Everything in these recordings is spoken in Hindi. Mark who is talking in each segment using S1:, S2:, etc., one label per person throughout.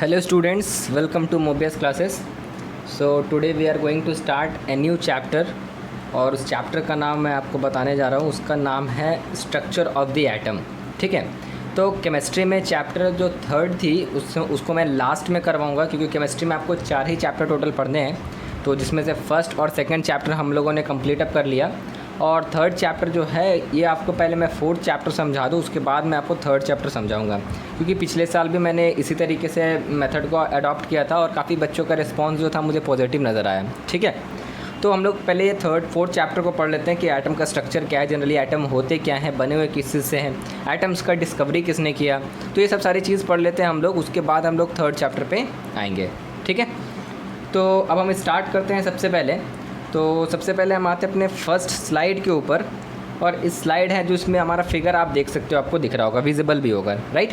S1: Hello students, welcome to Mobius classes. So today we are going to start a new chapter और उस चैप्टर का नाम मैं आपको बताने जा रहा हूँ। उसका नाम है स्ट्रक्चर ऑफ द एटम। ठीक है, तो केमिस्ट्री में चैप्टर जो थर्ड थी उसको मैं लास्ट में करवाऊँगा, क्योंकि केमिस्ट्री में आपको 4 ही चैप्टर टोटल पढ़ने हैं, तो जिसमें से फर्स्ट और सेकंड चैप्टर हम लोगों ने कंप्लीट अप कर लिया। और थर्ड चैप्टर जो है ये आपको पहले मैं फोर्थ चैप्टर समझा दूँ, उसके बाद मैं आपको थर्ड चैप्टर समझाऊंगा, क्योंकि पिछले साल भी मैंने इसी तरीके से मेथड को अडॉप्ट किया था और काफ़ी बच्चों का रिस्पांस जो था मुझे पॉजिटिव नज़र आया। ठीक है, तो हम लोग पहले ये थर्ड फोर्थ चैप्टर को पढ़ लेते हैं कि एटम का स्ट्रक्चर क्या है, जनरली एटम होते क्या हैं, बने हुए किस चीज़ से हैं, एटम्स का डिस्कवरी किसने किया, तो ये सब सारी चीज़ पढ़ लेते हैं हम लोग। उसके बाद हम लोग थर्ड चैप्टर पे आएंगे। ठीक है, तो अब हम स्टार्ट करते हैं। सबसे पहले हम आते हैं अपने फर्स्ट स्लाइड के ऊपर, और इस स्लाइड है जो इसमें हमारा फिगर आप देख सकते हो, आपको दिख रहा होगा, विजिबल भी होगा, राइट।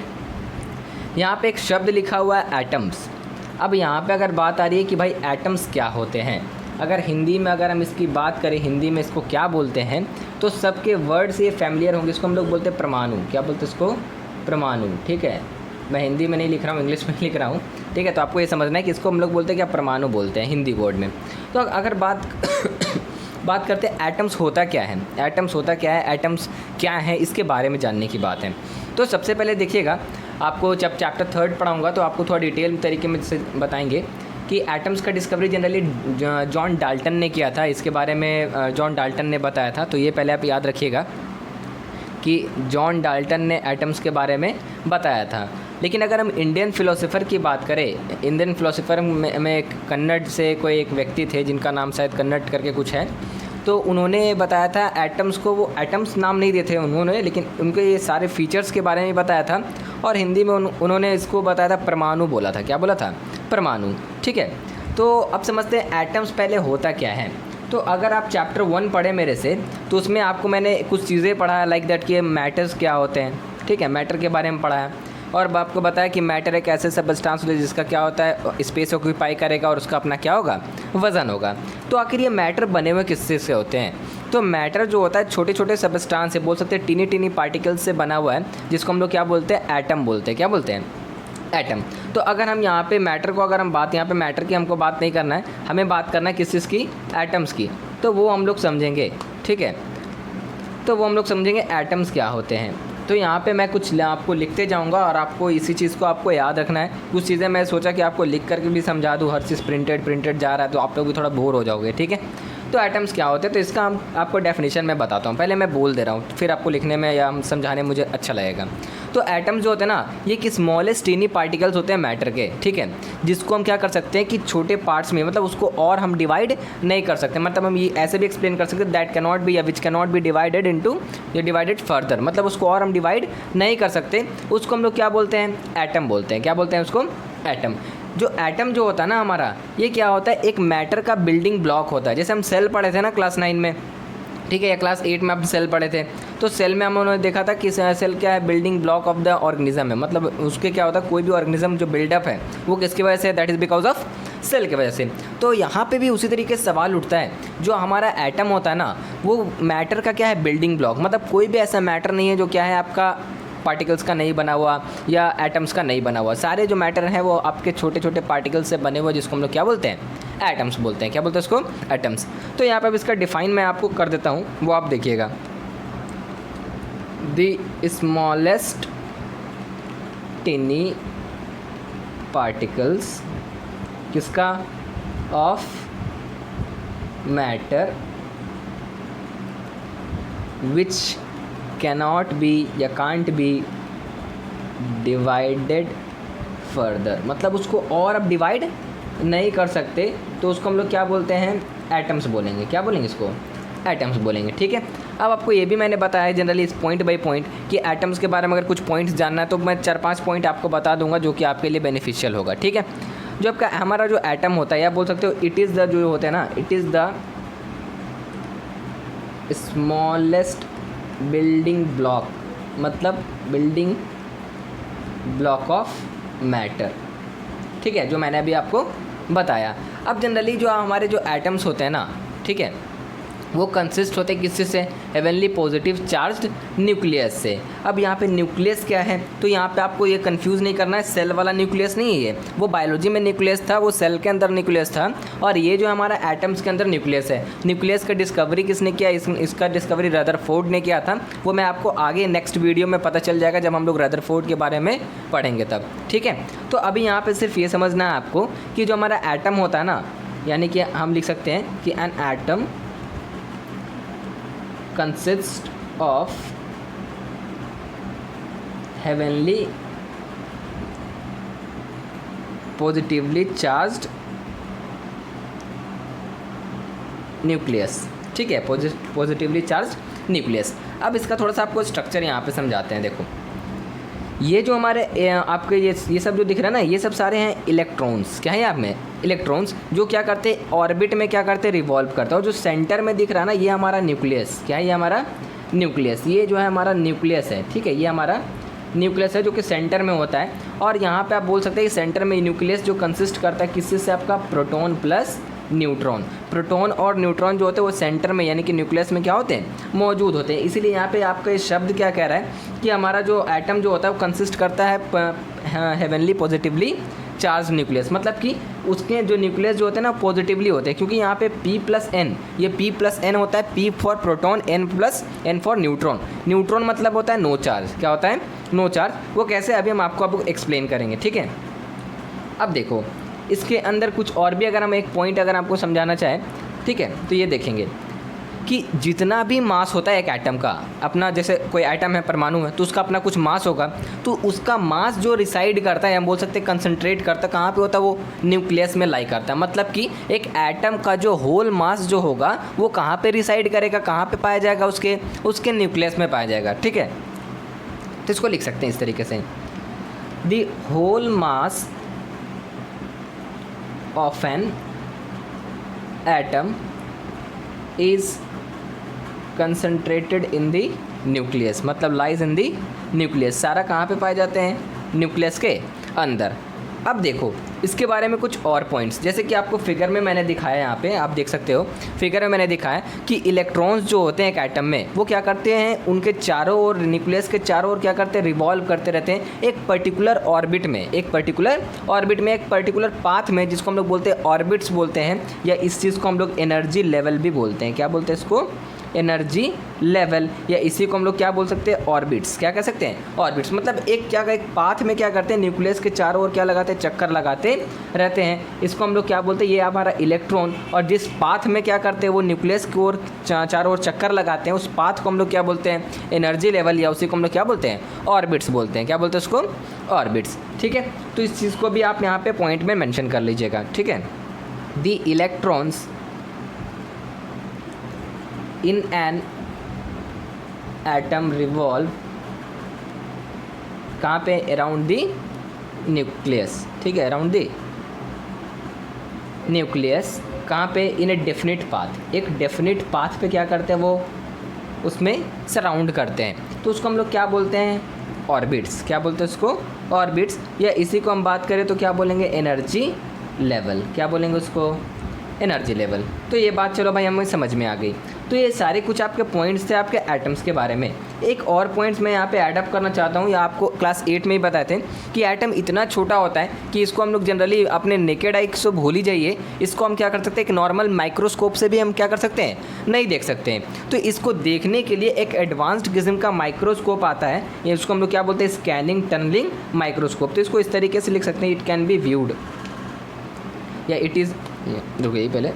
S1: यहाँ पे एक शब्द लिखा हुआ है एटम्स। अब यहाँ पे अगर बात आ रही है कि भाई एटम्स क्या होते हैं, अगर हिंदी में अगर हम इसकी बात करें, हिंदी में इसको क्या बोलते हैं, तो सबके वर्ड से ये फैमिलियर होंगे। इसको हम लोग बोलते हैं परमाणु। क्या बोलते हैं इसको? परमाणु। ठीक है, मैं हिंदी में नहीं लिख रहा हूँ, इंग्लिश में लिख रहा हूँ। ठीक है, तो आपको ये समझना है कि इसको हम लोग बोलते हैं क्या, परमाणु बोलते हैं हिंदी वर्ड में। तो अगर बात करते हैं एटम्स होता क्या है, एटम्स क्या है, इसके बारे में जानने की बात है। तो सबसे पहले देखिएगा, आपको जब चैप्टर थर्ड पढ़ाऊँगा तो आपको थोड़ा डिटेल तरीके में से बताएंगे कि एटम्स का डिस्कवरी जनरली जॉन डाल्टन ने किया था। इसके बारे में जॉन डाल्टन ने बताया था, तो ये पहले आप याद रखिएगा कि जॉन डाल्टन ने एटम्स के बारे में बताया था। लेकिन अगर हम इंडियन फ़िलोसोफ़र की बात करें, इंडियन फ़िलोसोफ़र में कन्नड़ से कोई एक व्यक्ति थे जिनका नाम शायद कन्नड़ करके कुछ है, तो उन्होंने बताया था एटम्स को, वो एटम्स नाम नहीं दिए थे उन्होंने, लेकिन उनके ये सारे फीचर्स के बारे में बताया था, और हिंदी में उन्होंने इसको बताया था परमाणु बोला था। क्या बोला था? परमाणु। ठीक है, तो अब समझते हैं एटम्स पहले होता क्या है। तो अगर आप चैप्टर 1 पढ़े मेरे से, तो उसमें आपको मैंने कुछ चीज़ें पढ़ाया लाइक दैट कि मैटर्स क्या होते हैं। ठीक है, मैटर के बारे में पढ़ाया, और आपको बताया कि मैटर एक ऐसे सब्सटेंस होता है जिसका क्या होता है, स्पेस ऑक्यूपाई करेगा और उसका अपना क्या होगा, वज़न होगा। तो आखिर ये मैटर बने हुए किससे से होते हैं? तो मैटर जो होता है छोटे छोटे सब्सटेंस से, बोल सकते हैं टीनी टीनी पार्टिकल्स से बना हुआ है, जिसको हम लोग क्या बोलते हैं, एटम बोलते हैं। क्या बोलते हैं? एटम। तो अगर हम यहाँ पे मैटर को, अगर हम बात यहाँ पे मैटर की हमको बात नहीं करना है, हमें बात करना है किस चीज़ की, एटम्स की, तो वो हम लोग समझेंगे। ठीक है, तो वो हम लोग समझेंगे एटम्स क्या होते हैं। तो यहाँ पे मैं कुछ आपको लिखते जाऊँगा और आपको इसी चीज़ को आपको याद रखना है। कुछ चीज़ें मैं सोचा कि आपको लिख करके भी समझा दूँ, हर चीज़ प्रिंटेड जा रहा है तो आप लोग भी थोड़ा बोर हो जाओगे। ठीक है, तो एटम्स क्या होते हैं, तो इसका हम आपको डेफिनेशन में बताता हूँ। पहले मैं बोल दे रहा हूँ, फिर आपको लिखने में या समझाने में मुझे अच्छा लगेगा। तो एटम्स जो होते हैं ना, ये कि स्मॉलेस्ट टीनी पार्टिकल्स होते हैं मैटर के। ठीक है, जिसको हम क्या कर सकते हैं कि छोटे पार्ट्स में, मतलब उसको और हम डिवाइड नहीं कर सकते, मतलब हम ये ऐसे भी एक्सप्लेन कर सकते हैं दैट कैन नॉट बी या which can not be divided into या डिवाइडेड फर्दर, मतलब उसको और हम डिवाइड नहीं कर सकते, उसको हम लोग क्या बोलते हैं, एटम बोलते हैं। क्या बोलते हैं उसको? एटम। जो एटम जो होता है ना हमारा, ये क्या होता है, एक मैटर का बिल्डिंग ब्लॉक होता है। जैसे हम सेल पढ़े थे ना क्लास 9 में, ठीक है, या क्लास 8 में आप सेल पढ़े थे, तो सेल में हम उन्होंने देखा था कि सेल क्या है, building block of the organism है। मतलब उसके क्या होता है, कोई भी ऑर्गेनिज्म जो बिल्डअप है वो किसकी वजह से, that is because of cell की वजह से। तो यहाँ पे भी उसी तरीके से सवाल उठता है, जो हमारा एटम होता है ना, वो मैटर का क्या है, बिल्डिंग ब्लॉक। मतलब कोई भी ऐसा मैटर नहीं है जो क्या है आपका पार्टिकल्स का नहीं बना हुआ या एटम्स का नहीं बना हुआ। सारे जो मैटर हैं वो आपके छोटे छोटे पार्टिकल्स से बने हुए, जिसको हम लोग क्या बोलते हैं, एटम्स बोलते हैं। क्या बोलते हैं इसको? एटम्स। तो यहाँ पे अब इसका डिफाइन मैं आपको कर देता हूँ, वो आप देखिएगा। द स्मॉलेस्ट टिनी पार्टिकल्स किसका, of matter which cannot be या कांट बी डिवाइडेड फर्दर, मतलब उसको और अब डिवाइड नहीं कर सकते, तो उसको हम लोग क्या बोलते हैं, एटम्स बोलेंगे। क्या बोलेंगे इसको? एटम्स बोलेंगे। ठीक है, अब आपको ये भी मैंने बताया है जनरली इस पॉइंट बाय पॉइंट कि एटम्स के बारे में अगर कुछ पॉइंट्स जानना है तो मैं 4-5 पॉइंट आपको बता दूंगा, जो कि आपके लिए बेनिफिशियल होगा। ठीक है, जो आपका हमारा जो एटम होता है, या बोल सकते हो इट इज़ द, जो होता है ना, it is the smallest building block, मतलब बिल्डिंग ब्लॉक ऑफ मैटर। ठीक है, जो मैंने अभी आपको बताया। अब जनरली जो हमारे जो एटम्स होते हैं ना, ठीक है, वो कंसिस्ट होते किससे से, हेवनली पॉजिटिव चार्ज्ड न्यूक्लियस से। अब यहाँ पे न्यूक्लियस क्या है, तो यहाँ पे आपको ये कंफ्यूज नहीं करना है, सेल वाला न्यूक्लियस नहीं है ये, वो बायोलॉजी में न्यूक्लियस था, वो सेल के अंदर न्यूक्लियस था, और ये जो हमारा एटम्स के अंदर न्यूक्लियस है। न्यूक्लियस का डिस्कवरी किसने किया, इसका डिस्कवरी रदरफोर्ड ने किया था। वो मैं आपको आगे नेक्स्ट वीडियो में पता चल जाएगा जब हम लोग रदरफोर्ड के बारे में पढ़ेंगे तब, ठीक है। तो अभी यहाँ पर सिर्फ ये समझना है आपको कि जो हमारा एटम होता है ना, यानी कि हम लिख सकते हैं कि an atom consist of heavenly positively charged nucleus, ठीक है, पॉजिटिवली चार्ज न्यूक्लियस। अब इसका थोड़ा सा आपको स्ट्रक्चर यहाँ पे समझाते हैं। देखो ये जो हमारे आपके ये सब जो दिख रहा है ना, ये सब सारे हैं इलेक्ट्रॉन्स। क्या है आप में इलेक्ट्रॉन्स, जो क्या करते हैं ऑर्बिट में क्या करते हैं, रिवॉल्व करता है। और जो सेंटर में दिख रहा है ना, ये हमारा न्यूक्लियस, क्या है ये हमारा न्यूक्लियस, ये जो है हमारा न्यूक्लियस है, ठीक है, ये हमारा न्यूक्लियस है जो कि सेंटर में होता है। और यहाँ पे आप बोल सकते हैं कि सेंटर में न्यूक्लियस जो कंसिस्ट करता है किससे से, आपका प्रोटॉन प्लस न्यूट्रॉन। प्रोटॉन और न्यूट्रॉन जो होते हैं वो सेंटर में यानी कि न्यूक्लियस में क्या होते हैं, मौजूद होते हैं। इसीलिए यहाँ पे आपका ये शब्द क्या कह रहा है कि हमारा जो एटम जो होता है वो कंसिस्ट करता है हेवनली पॉजिटिवली चार्ज न्यूक्लियस, मतलब कि उसके जो न्यूक्लियस जो होते हैं ना पॉजिटिवली होते हैं, क्योंकि यहाँ पे P+N, ये P+N होता है, P for proton, N for neutron. Neutron मतलब होता है नो चार्ज, क्या होता है, नो चार्ज। वो कैसे अभी हम आपको एक्सप्लेन करेंगे, ठीक है। अब देखो इसके अंदर कुछ और भी अगर हम एक पॉइंट अगर आपको समझाना चाहें, ठीक है, तो ये देखेंगे कि जितना भी मास होता है एक एटम का अपना, जैसे कोई एटम है परमाणु है तो उसका अपना कुछ मास होगा, तो उसका मास जो रिसाइड करता है, हम बोल सकते हैं कंसंट्रेट करता है, कहाँ पे होता है, वो न्यूक्लियस में लाई करता है। मतलब कि एक एटम का जो होल मास जो होगा वो कहाँ पे रिसाइड करेगा, कहाँ पे पाया जाएगा, उसके न्यूक्लियस में पाया जाएगा, ठीक है। तो इसको लिख सकते हैं इस तरीके से, the whole mass of an atom is concentrated in the nucleus, मतलब लाइज इन दी न्यूक्लियस। सारा कहाँ पे पाए जाते हैं, न्यूक्लियस के अंदर। अब देखो इसके बारे में कुछ और पॉइंट्स, जैसे कि आपको फिगर में मैंने दिखाया, यहाँ पे आप देख सकते हो फिगर में मैंने दिखाया कि इलेक्ट्रॉन्स जो होते हैं एक एटम में वो क्या करते हैं, उनके चारों ओर, न्यूक्लियस के चारों ओर क्या करते हैं, रिवॉल्व करते रहते हैं एक पर्टिकुलर ऑर्बिट में, एक पर्टिकुलर पाथ में, जिसको हम लोग बोलते हैं ऑर्बिट्स बोलते हैं, या इस चीज़ को हम लोग एनर्जी लेवल भी बोलते हैं। क्या बोलते हैं इसको, एनर्जी लेवल, या इसी को हम लोग क्या बोल सकते हैं, ऑर्बिट्स। क्या कह सकते हैं, ऑर्बिट्स। मतलब एक पाथ में क्या करते हैं, न्यूक्लियस के चारों ओर क्या लगाते हैं, चक्कर लगाते रहते हैं। इसको हम लोग क्या बोलते हैं, ये हमारा इलेक्ट्रॉन। और जिस पाथ में क्या करते हैं, वो न्यूक्लियस की ओर चारों ओर चक्कर लगाते हैं, उस पाथ को हम लोग क्या बोलते हैं, एनर्जी लेवल, या उसी को हम लोग क्या बोलते हैं, ऑर्बिट्स बोलते हैं। क्या बोलते हैं उसको, ऑर्बिट्स, ठीक है। तो इस चीज़ को भी आप यहाँ पे पॉइंट में मेंशन कर लीजिएगा, ठीक है। The electrons in an atom revolve कहाँ पे, around the nucleus, ठीक है, around the nucleus, कहाँ पे, in a definite path, एक definite path पे क्या करते हैं, वो उसमें सराउंड करते हैं, तो उसको हम लोग क्या बोलते हैं, ऑर्बिट्स। क्या बोलते हैं उसको, ऑर्बिट्स। या इसी को हम बात करें तो क्या बोलेंगे, एनर्जी लेवल। क्या बोलेंगे उसको, एनर्जी लेवल। तो ये बात चलो भाई हमें समझ में आ गई। तो ये सारे कुछ आपके पॉइंट्स थे आपके एटम्स के बारे में। एक और पॉइंट्स मैं यहाँ पे ऐड अप करना चाहता हूँ, या आपको क्लास 8 में ही बताए थे कि एटम इतना छोटा होता है कि इसको हम लोग जनरली अपने नेकेड आई से भूल ही जाइए, इसको हम क्या कर सकते हैं, एक नॉर्मल माइक्रोस्कोप से भी हम क्या कर सकते हैं, नहीं देख सकते हैं। तो इसको देखने के लिए एक एडवांस्ड किस्म का माइक्रोस्कोप आता है, या इसको हम लोग क्या बोलते हैं, स्कैनिंग टनलिंग माइक्रोस्कोप। तो इसको इस तरीके से लिख सकते हैं, इट कैन बी व्यूड, या इट इज़, रुकिए पहले,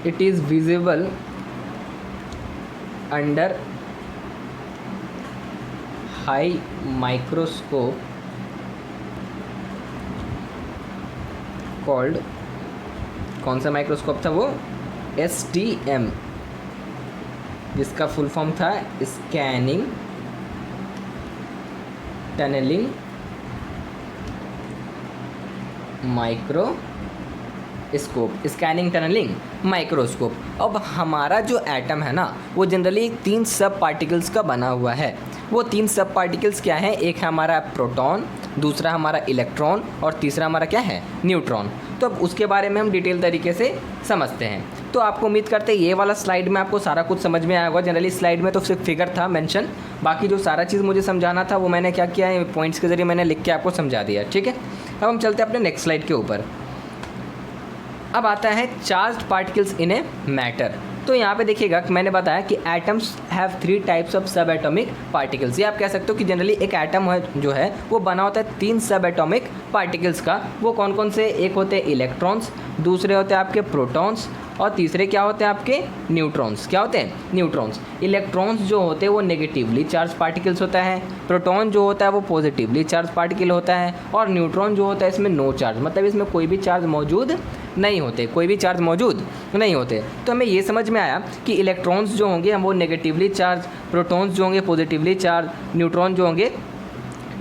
S1: it is visible under high microscope called, कौन सा माइक्रोस्कोप था वो, STM, जिसका फुल फॉर्म था scanning tunnelling microscope, scanning tunnelling microscope. अब हमारा जो एटम है ना, वो जनरली 3 सब पार्टिकल्स का बना हुआ है। वो 3 सब पार्टिकल्स क्या हैं, एक है हमारा प्रोटॉन, दूसरा हमारा इलेक्ट्रॉन, और तीसरा हमारा क्या है, न्यूट्रॉन। तो अब उसके बारे में हम डिटेल तरीके से समझते हैं। तो आपको उम्मीद करते हैं ये वाला स्लाइड में आपको सारा कुछ समझ में आया होगा। जनरली स्लाइड में तो सिर्फ फिगर था मेंशन, बाकी जो सारा चीज़ मुझे समझाना था वो मैंने क्या किया है, पॉइंट्स के जरिए मैंने लिख के आपको समझा दिया। ठीक है, अब हम चलते हैं अपने नेक्स्ट स्लाइड के ऊपर। अब आता है charged particles in a matter. तो यहाँ पे देखिएगा कि मैंने बताया कि एटम्स हैव 3 टाइप्स ऑफ सब एटॉमिक पार्टिकल्स। ये आप कह सकते हो कि जनरली एक एटम जो है वो बना होता है 3 सब एटॉमिक पार्टिकल्स का। वो कौन कौन से? एक होते हैं इलेक्ट्रॉन्स, दूसरे होते हैं आपके प्रोटॉन्स, और तीसरे क्या होते हैं आपके न्यूट्रॉन्स। क्या होते हैं? न्यूट्रॉन्स। इलेक्ट्रॉन्स जो होते हैं वो नेगेटिवली चार्ज पार्टिकल्स होता है, प्रोटॉन जो होता है वो पॉजिटिवली चार्ज पार्टिकल होता है, और न्यूट्रॉन जो होता है इसमें नो चार्ज, मतलब इसमें कोई भी चार्ज मौजूद नहीं होते, कोई भी चार्ज मौजूद नहीं होते। तो हमें ये समझ में आया कि इलेक्ट्रॉन्स जो होंगे हम वो नेगेटिवली चार्ज, प्रोटॉन्स जो होंगे पॉजिटिवली चार्ज, न्यूट्रॉन जो होंगे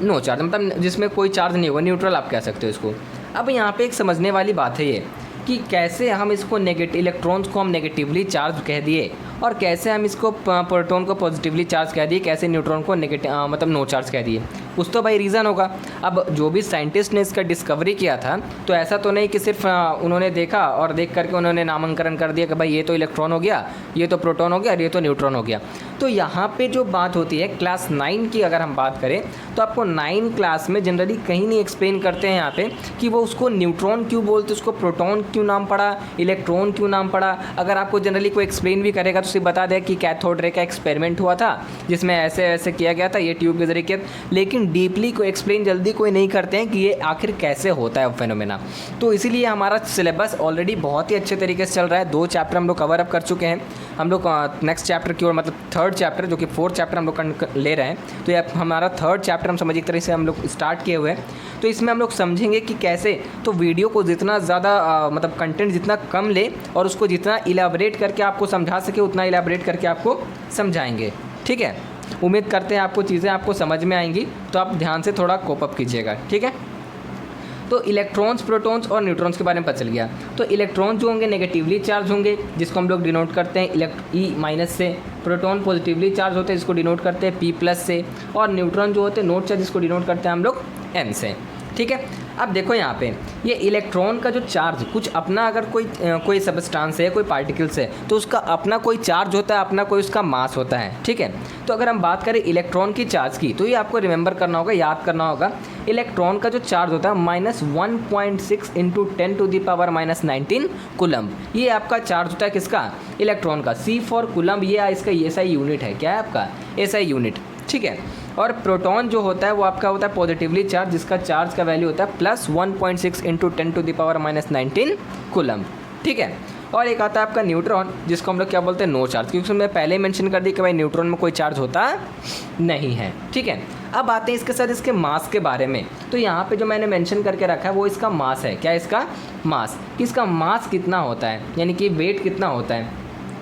S1: नो चार्ज, मतलब जिसमें कोई चार्ज नहीं होगा, न्यूट्रल आप कह सकते हो इसको। अब यहाँ पे एक समझने वाली बात है ये कि कैसे हम इसको इलेक्ट्रॉन्स को हम नेगेटिवली चार्ज कह दिए और कैसे हम इसको प्रोटॉन को पॉजिटिवली चार्ज कह दिए, कैसे न्यूट्रॉन को मतलब नो चार्ज कह दिए। कुछ तो भाई रीज़न होगा। अब जो भी साइंटिस्ट ने इसका डिस्कवरी किया था तो ऐसा तो नहीं कि सिर्फ उन्होंने देखा और देख करके उन्होंने नामांकन कर दिया कि भाई ये तो इलेक्ट्रॉन हो गया, ये तो प्रोटॉन हो गया और ये तो न्यूट्रॉन हो गया। तो यहाँ पे जो बात होती है क्लास 9 की अगर हम बात करें तो आपको 9 क्लास में जनरली कहीं नहीं एक्सप्लेन करते हैं यहाँ पे कि वो उसको न्यूट्रॉन क्यों बोलते, उसको प्रोटॉन क्यों नाम पड़ा, इलेक्ट्रॉन क्यों नाम पड़ा। अगर आपको जनरली कोई एक्सप्लेन भी करेगा तो सिर्फ बता दें कि कैथोड रे का एक्सपेरिमेंट हुआ था जिसमें ऐसे ऐसे किया गया था, ये ट्यूब के जरिए किया, लेकिन डीपली को एक्सप्लेन जल्दी कोई नहीं करते हैं कि ये आखिर कैसे होता है फेनोमेना। तो इसीलिए हमारा सिलेबस ऑलरेडी बहुत ही अच्छे तरीके से चल रहा है। 2 चैप्टर हम लोग कवर अप कर चुके हैं। हम लोग नेक्स्ट चैप्टर की ओर, मतलब 3rd चैप्टर जो कि 4th चैप्टर हम लोग ले रहे हैं, तो ये हमारा 3rd चैप्टर हम समझ एक तरह से हम लोग स्टार्ट किए हुए हैं। तो इसमें हम लोग समझेंगे कि कैसे, तो वीडियो को जितना ज़्यादा मतलब कंटेंट जितना कम ले और उसको जितना इलाबरेट करके आपको समझा सके उतना इलाबरेट करके आपको समझाएंगे। ठीक है, उम्मीद करते हैं आपको चीज़ें आपको समझ में आएंगी, तो आप ध्यान से थोड़ा कोप अप कीजिएगा। ठीक है, तो इलेक्ट्रॉन्स, प्रोटॉन्स और न्यूट्रॉन्स के बारे में पता चल गया। तो इलेक्ट्रॉन जो होंगे नेगेटिवली चार्ज होंगे जिसको हम लोग डिनोट करते हैं E- से, प्रोटॉन पॉजिटिवली चार्ज होते हैं जिसको डिनोट करते हैं P+ से, और न्यूट्रॉन जो होते हैं नोट चार्ज जिसको डिनोट करते हैं हम लोग N से। ठीक है, अब देखो यहाँ पे ये इलेक्ट्रॉन का जो चार्ज कुछ अपना, अगर कोई सब्सटेंस है, कोई पार्टिकल्स है, तो उसका अपना कोई चार्ज होता है, अपना कोई उसका मास होता है। ठीक है, तो अगर हम बात करें इलेक्ट्रॉन की चार्ज की तो ये आपको रिमेंबर करना होगा, याद करना होगा। इलेक्ट्रॉन का जो चार्ज होता है -1.6 × 10⁻⁻19 कूलम्ब, ये आपका चार्ज होता है किसका? इलेक्ट्रॉन का। C फॉर कूलम्ब, ये इसका SI यूनिट है। क्या है आपका? SI unit. ठीक है, और प्रोटॉन जो होता है वो आपका होता है पॉजिटिवली चार्ज जिसका चार्ज का वैल्यू होता है +1.6 × 10⁻⁻19 कूलम्ब। ठीक है, और एक आता है आपका न्यूट्रॉन जिसको हम लोग क्या बोलते हैं? नो चार्ज, क्योंकि मैं पहले ही मेंशन कर दी कि भाई न्यूट्रॉन में कोई चार्ज होता नहीं है। ठीक है, अब आते हैं इसके साथ इसके मास के बारे में। तो यहाँ पे जो मैंने मेंशन करके रखा है वो इसका मास है। क्या इसका? मास। कि इसका मास कितना होता है, यानी कि वेट कितना होता है।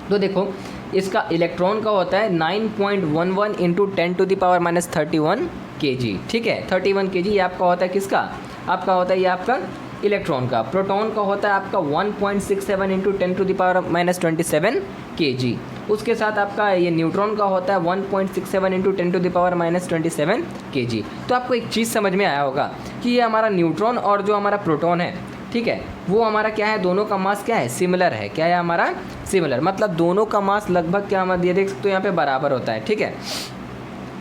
S1: तो देखो इसका इलेक्ट्रॉन का होता है 9.11 × 10⁻31 kg। ठीक है, 31 kg ये आपका होता है किसका? आपका होता है ये आपका इलेक्ट्रॉन का। प्रोटॉन का होता है आपका 1.67 × 10⁻27 kg। उसके साथ आपका ये न्यूट्रॉन का होता है 1.67 × 10⁻27 kg। तो आपको एक चीज़ समझ में आया होगा कि ये हमारा न्यूट्रॉन और जो हमारा प्रोटॉन है, ठीक है, वो हमारा क्या है? दोनों का मास क्या है? सिमिलर है। क्या है हमारा? सिमिलर, मतलब दोनों का मास लगभग क्या हम ये देख सकते हो यहाँ पे बराबर होता है। ठीक है,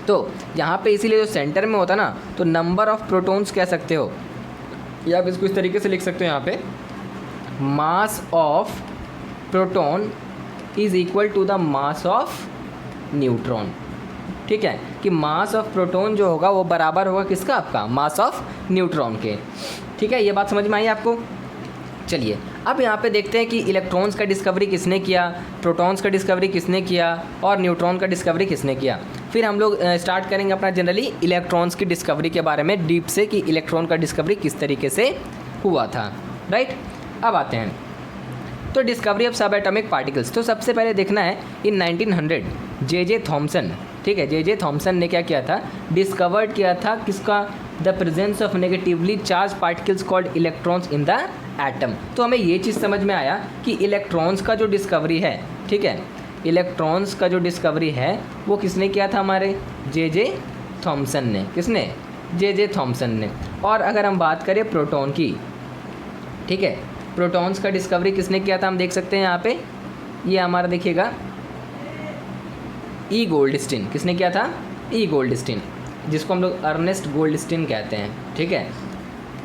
S1: तो यहाँ पे इसीलिए जो सेंटर में होता है ना, तो नंबर ऑफ प्रोटॉन्स कह सकते हो, या आप इसको इस तरीके से लिख सकते हो यहाँ पे, mass of proton is equal to the mass of neutron. ठीक है, कि मास ऑफ प्रोटॉन जो होगा वो बराबर होगा किसका? आपका मास ऑफ न्यूट्रॉन के। ठीक है, ये बात समझ में आई आपको? चलिए अब यहाँ पे देखते हैं कि इलेक्ट्रॉन्स का डिस्कवरी किसने किया, प्रोटॉन्स का डिस्कवरी किसने किया और न्यूट्रॉन का डिस्कवरी किसने किया। फिर हम लोग स्टार्ट करेंगे अपना जनरली इलेक्ट्रॉन्स की डिस्कवरी के बारे में डीप से, कि इलेक्ट्रॉन का डिस्कवरी किस तरीके से हुआ था। राइट, अब आते हैं तो डिस्कवरी ऑफ सब एटॉमिक पार्टिकल्स। तो सबसे पहले देखना है इन 1900 जे थॉमसन, ठीक है, जे थॉमसन ने क्या किया था? डिस्कवर्ड किया था किसका? The presence of negatively charge particles called electrons in the atom. तो हमें ये चीज़ समझ में आया कि इलेक्ट्रॉन्स का जो डिस्कवरी है, ठीक है, इलेक्ट्रॉन्स का जो डिस्कवरी है वो किसने किया था? हमारे जे थॉमसन ने। किसने? जे थॉमसन ने। और अगर हम बात करें प्रोटॉन की, ठीक है, प्रोटॉन्स का डिस्कवरी किसने किया था? हम देख सकते हैं यहाँ पे ये हमारा देखिएगा ई गोल्डस्टीन, किसने किया था? ई गोल्डस्टीन, जिसको हम लोग अर्नेस्ट गोल्डस्टीन कहते हैं, ठीक है,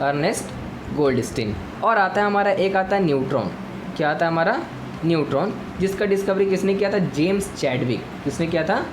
S1: अर्नेस्ट गोल्डस्टीन। और आता है हमारा एक आता है न्यूट्रॉन, क्या आता है हमारा? न्यूट्रॉन, जिसका डिस्कवरी किसने किया था? James Chadwick. किसने किया था?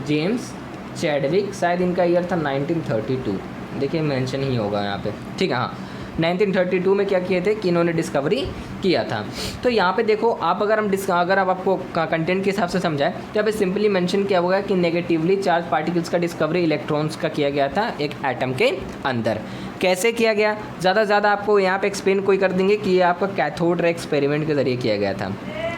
S1: James Chadwick. शायद इनका ईयर था 1932, देखिए मेंशन ही होगा यहाँ पे, ठीक है, हाँ 1932 में क्या किए थे कि इन्होंने डिस्कवरी किया था। तो यहाँ पे देखो आप, अगर आप आपको कंटेंट के हिसाब से समझाएं तो यहाँ पे सिंपली मेंशन किया होगा कि नेगेटिवली चार्ज पार्टिकल्स का डिस्कवरी इलेक्ट्रॉन्स का किया गया था एक एटम के अंदर। कैसे किया गया? ज़्यादा से ज़्यादा आपको यहाँ पे एक्सप्लेन कोई कर देंगे कि ये आपका कैथोड रे एक्सपेरिमेंट के ज़रिए किया गया था,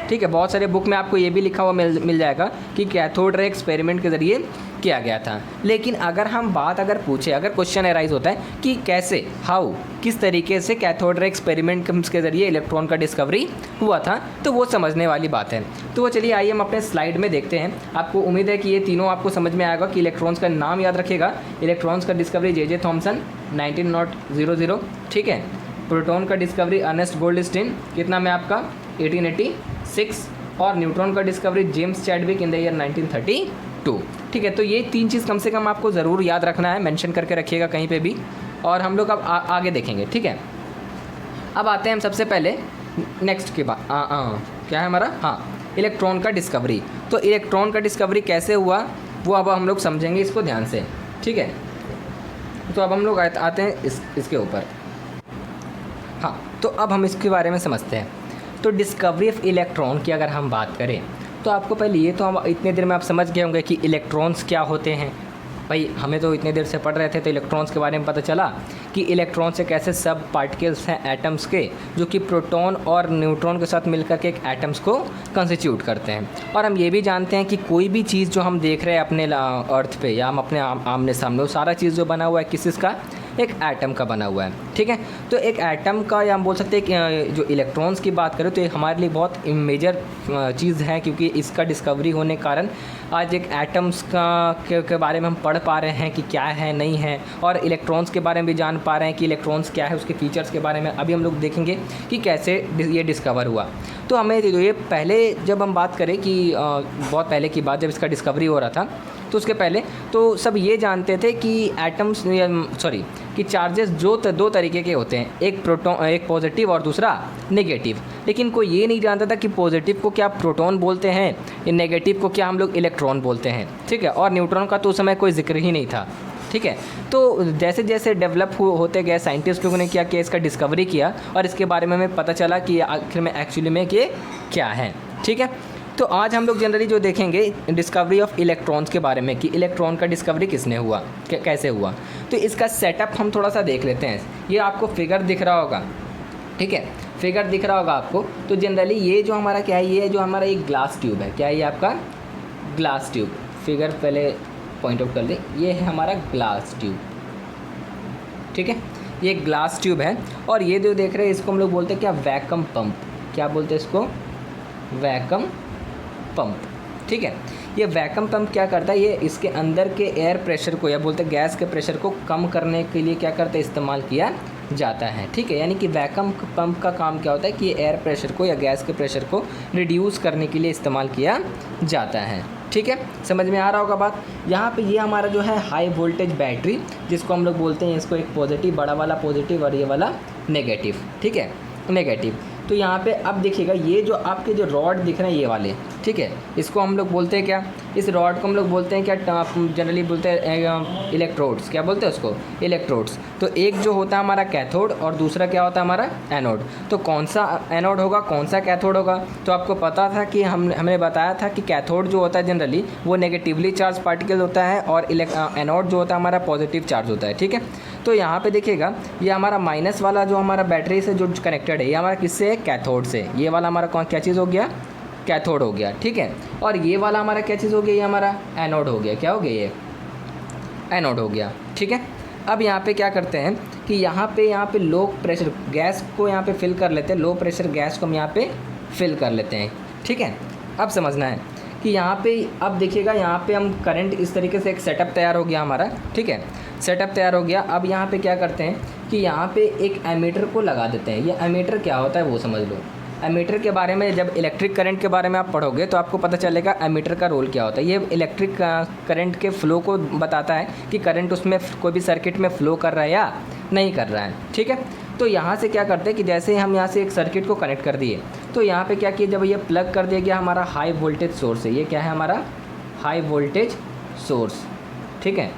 S1: ठीक है। बहुत सारे बुक में आपको ये भी लिखा हुआ मिल जाएगा कि कैथोड रे एक्सपेरिमेंट के ज़रिए किया गया था। लेकिन अगर हम बात पूछे, अगर क्वेश्चन अराइज होता है कि कैसे, हाउ, किस तरीके से कैथोड रे एक्सपेरिमेंट के ज़रिए इलेक्ट्रॉन का डिस्कवरी हुआ था, तो वो समझने वाली बात है। तो वो चलिए आइए हम अपने स्लाइड में देखते हैं। आपको उम्मीद है कि ये तीनों आपको समझ में आएगा कि इलेक्ट्रॉन्स का नाम याद रखेगा। इलेक्ट्रॉन्स का डिस्कवरी जे थॉमसन 1900, ठीक है। प्रोटॉन का डिस्कवरी अर्नेस्ट गोल्डस्टीन, कितना में आपका 1886। और न्यूट्रॉन का discovery James Chadwick in the year 1932, ठीक है। तो ये तीन चीज़ कम से कम आपको ज़रूर याद रखना है, मेंशन करके रखिएगा कहीं पे भी। और हम लोग अब आगे देखेंगे, ठीक है। अब आते हैं हम सबसे पहले नेक्स्ट के बाद, क्या है हमारा, हाँ, इलेक्ट्रॉन का डिस्कवरी। तो इलेक्ट्रॉन का डिस्कवरी कैसे हुआ वो अब हम लोग समझेंगे इसको ध्यान से, ठीक है। तो अब हम लोग आते हैं इसके ऊपर, हाँ। तो अब हम इसके बारे में समझते हैं। तो डिस्कवरी ऑफ इलेक्ट्रॉन की अगर हम बात करें तो आपको पहले ये तो हम इतने देर में आप समझ गए होंगे कि इलेक्ट्रॉन्स क्या होते हैं। भाई हमें तो इतने देर से पढ़ रहे थे तो इलेक्ट्रॉन्स के बारे में पता चला कि इलेक्ट्रॉन्स एक ऐसे सब पार्टिकल्स हैं एटम्स के, जो कि प्रोटॉन और न्यूट्रॉन के साथ मिलकर के एक एटम्स को कंस्टिट्यूट करते हैं। और हम ये भी जानते हैं कि कोई भी चीज़ जो हम देख रहे हैं अपने अर्थ पे या हम अपने आमने सामने, वो सारा चीज़ जो बना हुआ है किसका? एक एटम का बना हुआ है, ठीक है। तो एक एटम का, या हम बोल सकते हैं कि जो इलेक्ट्रॉन्स की बात करें तो ये हमारे लिए बहुत मेजर चीज़ है, क्योंकि इसका डिस्कवरी होने के कारण आज एक एटम्स के बारे में हम पढ़ पा रहे हैं कि क्या है नहीं है, और इलेक्ट्रॉन्स के बारे में भी जान पा रहे हैं कि इलेक्ट्रॉन्स क्या है, उसके फीचर्स के बारे में अभी हम लोग देखेंगे कि कैसे ये डिस्कवर हुआ। तो हमें ये पहले जब हम बात करें कि बहुत पहले की बात, जब इसका डिस्कवरी हो रहा था तो उसके पहले तो सब ये जानते थे कि एटम्स, कि चार्जेस दो तरीके के होते हैं, एक प्रोटॉन, एक पॉजिटिव और दूसरा नेगेटिव। लेकिन कोई ये नहीं जानता था कि पॉजिटिव को क्या प्रोटॉन बोलते हैं, या नेगेटिव को क्या हम लोग इलेक्ट्रॉन बोलते हैं, ठीक है। और न्यूट्रॉन का तो उस समय कोई जिक्र ही नहीं था, ठीक है। तो जैसे जैसे डेवलप होते गए, साइंटिस्ट लोगों ने क्या किया, इसका डिस्कवरी किया और इसके बारे में हमें पता चला कि आखिर में एक्चुअली में ये क्या है, ठीक है। तो आज हम लोग जनरली जो देखेंगे डिस्कवरी ऑफ इलेक्ट्रॉन्स के बारे में, कि इलेक्ट्रॉन का डिस्कवरी किसने हुआ, कैसे हुआ। तो इसका सेटअप हम थोड़ा सा देख लेते हैं। ये आपको फिगर दिख रहा होगा, ठीक है, फिगर दिख रहा होगा आपको। तो जनरली ये जो हमारा क्या है, ये जो हमारा एक ग्लास ट्यूब है, क्या है ये आपका ग्लास ट्यूब। फिगर पहले पॉइंट आउट कर दें, ये है हमारा ग्लास ट्यूब, ठीक है। ये ग्लास ट्यूब है और ये जो देख रहे हैं इसको हम लोग बोलते हैं क्या, वैक्यूम पंप। क्या बोलते हैं इसको? वैक्यूम पंप, ठीक है। ये वैक्यूम पंप क्या करता है, ये इसके अंदर के एयर प्रेशर को, या बोलते हैं गैस के प्रेशर को कम करने के लिए क्या करता है, इस्तेमाल किया जाता है, ठीक है। यानी कि वैक्यूम पंप का काम क्या होता है कि एयर प्रेशर को या गैस के प्रेशर को रिड्यूस करने के लिए इस्तेमाल किया जाता है, ठीक है। समझ में आ रहा होगा बात। यहाँ पे ये हमारा जो है हाई वोल्टेज बैटरी, जिसको हम लोग बोलते हैं, इसको एक पॉजिटिव, बड़ा वाला पॉजिटिव और ये वाला नेगेटिव, ठीक है, नेगेटिव। तो यहाँ पे अब देखिएगा, ये जो आपके जो रॉड दिख रहे हैं ये वाले, ठीक है, इसको हम लोग बोलते हैं क्या, इस रॉड को हम लोग बोलते हैं क्या, जनरली बोलते हैं इलेक्ट्रोड्स। क्या बोलते हैं उसको? इलेक्ट्रोड्स। तो एक जो होता है हमारा कैथोड और दूसरा क्या होता है हमारा एनोड। तो कौन सा एनोड होगा, कौन सा कैथोड होगा? तो आपको पता था कि हमने बताया था कि कैथोड जो होता है जनरली वो नेगेटिवली चार्ज पार्टिकल होता है और एनोड जो होता है हमारा पॉजिटिव चार्ज होता है, ठीक है। तो यहाँ पे देखिएगा, ये हमारा माइनस वाला जो हमारा बैटरी से जो कनेक्टेड है, ये हमारा किससे है? कैथोड से। ये वाला हमारा कौन क्या चीज़ हो गया? कैथोड हो गया, ठीक है। और ये वाला हमारा क्या चीज़ हो गया? ये हमारा एनोड हो गया। क्या हो गया? ये एनोड हो गया, ठीक है। अब यहाँ पे क्या करते हैं कि यहाँ पे लो प्रेशर गैस को यहाँ पे फिल कर लेते हैं, लो प्रेशर गैस को हम यहाँ पे फिल कर लेते हैं, ठीक है। अब समझना है कि यहाँ पे, अब देखिएगा यहाँ पे हम करंट, इस तरीके से एक सेटअप तैयार हो गया हमारा, ठीक है, सेटअप तैयार हो गया। अब यहाँ पे क्या करते हैं कि यहाँ पे एक एमीटर को लगा देते हैं। ये एमीटर क्या होता है वो समझ लो। एमीटर के बारे में जब इलेक्ट्रिक करंट के बारे में आप पढ़ोगे तो आपको पता चलेगा एमीटर का रोल क्या होता है। ये इलेक्ट्रिक करंट के फ़्लो को बताता है कि करंट उसमें कोई भी सर्किट में फ़्लो कर रहा है या नहीं कर रहा है। ठीक है, तो यहाँ से क्या करते हैं कि जैसे ही हम यहाँ से एक सर्किट को कनेक्ट कर दिए तो यहाँ पे क्या किया, जब ये प्लग कर दिया गया हमारा हाई वोल्टेज सोर्स है, ये क्या है हमारा हाई वोल्टेज सोर्स। ठीक है,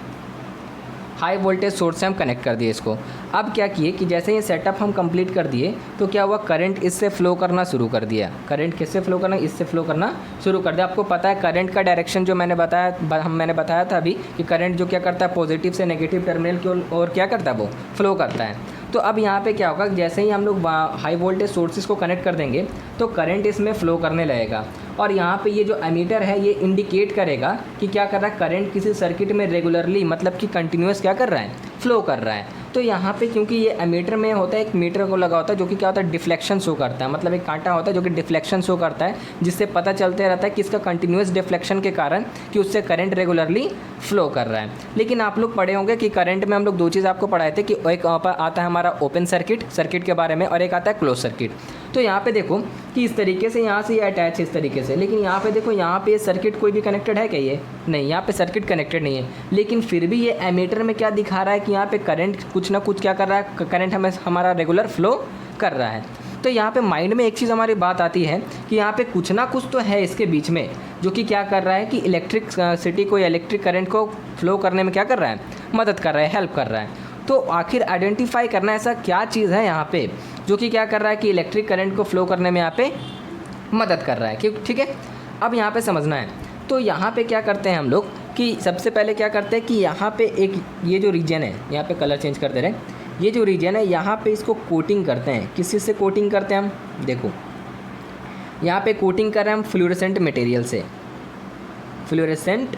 S1: हाई वोल्टेज सोर्स से हम कनेक्ट कर दिए इसको। अब क्या किए कि जैसे ये सेटअप हम कंप्लीट कर दिए तो क्या हुआ, करंट इससे फ़्लो करना शुरू कर दिया। करंट किससे फ़्लो करना, इससे फ़्लो करना शुरू कर दिया। आपको पता है करंट का डायरेक्शन जो मैंने बताया था अभी कि करंट जो क्या करता है, पॉजिटिव से नेगेटिव टर्मिनल की ओर क्या करता है, वो फ़्लो करता है। तो अब यहाँ पे क्या होगा, जैसे ही हम लोग हाई वोल्टेज सोर्सेज को कनेक्ट कर देंगे तो करंट इसमें फ़्लो करने लगेगा। और यहाँ पे ये जो एमीटर है ये इंडिकेट करेगा कि क्या कर रहा है, करंट किसी सर्किट में रेगुलरली मतलब कि कंटिन्यूस क्या कर रहा है, फ़्लो कर रहा है। तो यहाँ पे क्योंकि ये एमीटर में होता है, एक मीटर को लगा होता है जो कि क्या होता है, डिफ्लेक्शन शो करता है। मतलब एक कांटा होता है जो कि डिफ्लेक्शन शो करता है, जिससे पता चलते रहता है कि इसका कंटिन्यूस डिफ्लेक्शन के कारण कि उससे करंट रेगुलरली फ़्लो कर रहा है। लेकिन आप लोग पढ़े होंगे कि करंट में हम लोग दो चीज़ आपको पढ़ाए थे कि एक आता है हमारा ओपन सर्किट के बारे में और एक आता है क्लोज सर्किट। तो यहाँ पे देखो कि इस तरीके से यहाँ से ये अटैच है इस तरीके से, लेकिन यहाँ पे देखो यहाँ पे ये सर्किट कोई भी कनेक्टेड है क्या, ये नहीं, यहाँ पे सर्किट कनेक्टेड नहीं है। लेकिन फिर भी ये एमीटर में क्या दिखा रहा है कि यहाँ पे करंट कुछ ना कुछ क्या कर रहा है, करंट हमारा रेगुलर फ्लो कर रहा है। तो यहाँ पे माइंड में एक चीज़ हमारी बात आती है कि यहाँ पे कुछ ना कुछ तो है इसके बीच में जो कि क्या कर रहा है कि इलेक्ट्रिक सिटी को या इलेक्ट्रिक करंट को फ्लो करने में क्या कर रहा है, मदद कर रहा है, हेल्प कर रहा है। तो आखिर आइडेंटिफाई करना ऐसा क्या चीज़ है यहाँ पे जो कि क्या कर रहा है कि इलेक्ट्रिक करंट को फ्लो करने में यहाँ पे मदद कर रहा है। क्यों, ठीक है, अब यहाँ पे समझना है। तो यहाँ पे क्या करते हैं हम लोग कि सबसे पहले क्या करते हैं कि यहाँ पे एक ये जो रीजन है, यहाँ पे कलर चेंज करते रहे, ये जो रीजन है यहाँ पे इसको कोटिंग करते हैं। किस चीज़ से कोटिंग करते हैं हम, देखो यहाँ पे कोटिंग कर रहे हैं हम फ्लोरेसेंट मटेरियल से। Fluorescent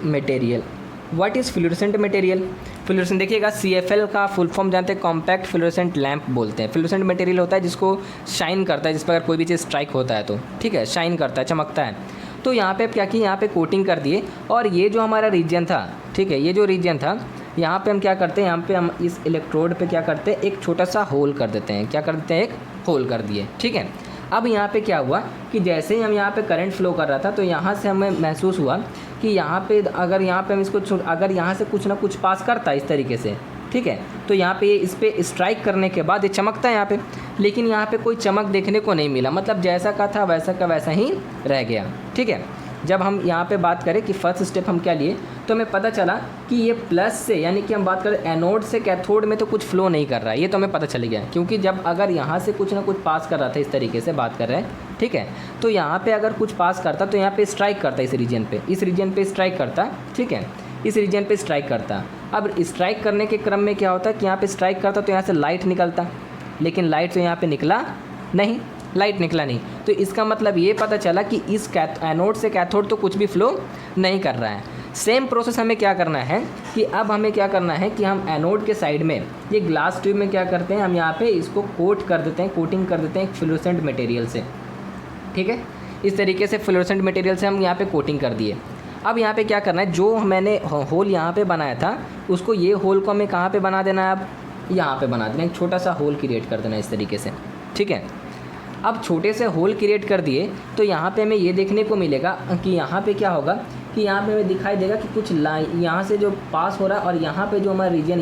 S1: material, what is fluorescent material? Fluorescent देखिएगा, CFL का फुल फॉर्म जानते हैं, कॉम्पैक्ट फ्लोरेसेंट लैंप बोलते हैं। फ्लोरेसेंट मटेरियल होता है जिसको शाइन करता है, जिस पर अगर कोई भी चीज़ स्ट्राइक होता है तो ठीक है, शाइन करता है, चमकता है। तो यहाँ पे क्या किया, यहाँ पे कोटिंग कर दिए। और ये जो हमारा रीजन था, ठीक है, ये जो रीजन था यहाँ पे हम क्या करते हैं, यहाँ पे हम इस इलेक्ट्रोड पे क्या करते हैं, एक छोटा सा होल कर देते हैं। क्या कर देते हैं, एक होल कर दिए। ठीक है, अब यहाँ पे क्या हुआ कि जैसे ही हम यहाँ पे करंट फ्लो कर रहा था तो यहाँ से हमें महसूस हुआ कि यहाँ पे अगर यहाँ पे हम इसको अगर यहाँ से कुछ ना कुछ पास करता है इस तरीके से, ठीक है, तो यहाँ पे इस पर स्ट्राइक करने के बाद ये चमकता है यहाँ पे, लेकिन यहाँ पे कोई चमक देखने को नहीं मिला। मतलब जैसा का था वैसा का वैसा ही रह गया। ठीक है, जब हम यहाँ पे बात करें कि फर्स्ट स्टेप हम क्या लिए तो हमें पता चला कि ये प्लस से, यानी कि हम बात करें एनोड से कैथोड में तो कुछ फ्लो नहीं कर रहा है, ये तो हमें पता चल गया। क्योंकि जब अगर यहाँ से कुछ ना कुछ पास कर रहा था, इस तरीके से बात कर रहे हैं, ठीक है, तो यहाँ पे अगर कुछ पास करता तो यहाँ पे स्ट्राइक करता, इस रीजन पे स्ट्राइक करता। ठीक है, इस रीजन पे स्ट्राइक करता। अब स्ट्राइक करने के क्रम में क्या होता है कि यहाँ पे स्ट्राइक करता तो यहाँ से लाइट निकलता, लेकिन लाइट तो यहाँ पे निकला नहीं, लाइट निकला नहीं। तो इसका मतलब ये पता चला कि इस एनोड से कैथोड तो कुछ भी फ्लो नहीं कर रहा है। सेम प्रोसेस हमें क्या करना है कि अब हमें क्या करना है कि हम एनोड के साइड में ये ग्लास ट्यूब में क्या करते हैं, हम यहाँ पे इसको कोट कर देते हैं, कोटिंग कर देते हैं फ्लोरेसेंट मटेरियल से। ठीक है, इस तरीके से फ्लोरेसेंट मटेरियल से हम यहाँ पे कोटिंग कर दिए। अब यहाँ पे क्या करना है, जो मैंने होल यहाँ पे बनाया था उसको, ये होल को हमें कहाँ पे बना देना है, अब यहाँ पे बना देना है, एक छोटा सा होल क्रिएट कर देना है इस तरीके से। ठीक है, अब छोटे से होल क्रिएट कर दिए तो यहाँ पे हमें ये देखने को मिलेगा कि यहाँ पे क्या होगा कि यहाँ पे हमें दिखाई देगा कि कुछ लाइन यहाँ से जो पास हो रहा है, और यहाँ पे जो हमारा रीजन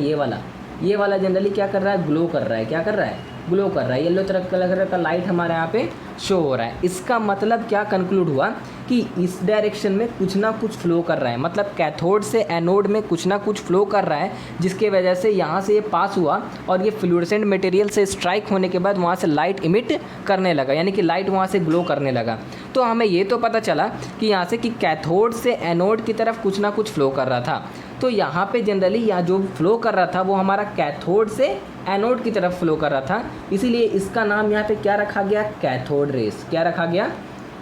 S1: ये वाला जनरली क्या कर रहा है, ग्लो कर रहा है। क्या कर रहा है, ग्लो कर रहा है। येलो कलर का लाइट हमारे यहाँ पे शो हो रहा है। इसका मतलब क्या कंक्लूड हुआ कि इस डायरेक्शन में कुछ ना कुछ फ्लो कर रहा है, मतलब कैथोड से एनोड में कुछ ना कुछ फ्लो कर रहा है, जिसके वजह से यहाँ से ये पास हुआ और ये फ्लोरेसेंट मटेरियल से स्ट्राइक होने के बाद वहाँ से लाइट इमिट करने लगा, यानी कि लाइट वहाँ से ग्लो करने लगा। तो हमें ये तो पता चला कि यहाँ से कि कैथोड से एनोड की तरफ कुछ ना कुछ फ्लो कर रहा था। तो यहाँ पे जनरली यहाँ जो फ्लो कर रहा था वो हमारा कैथोड से एनोड की तरफ फ्लो कर रहा था, इसीलिए इसका नाम यहाँ पे क्या रखा गया, कैथोड रेस। क्या रखा गया,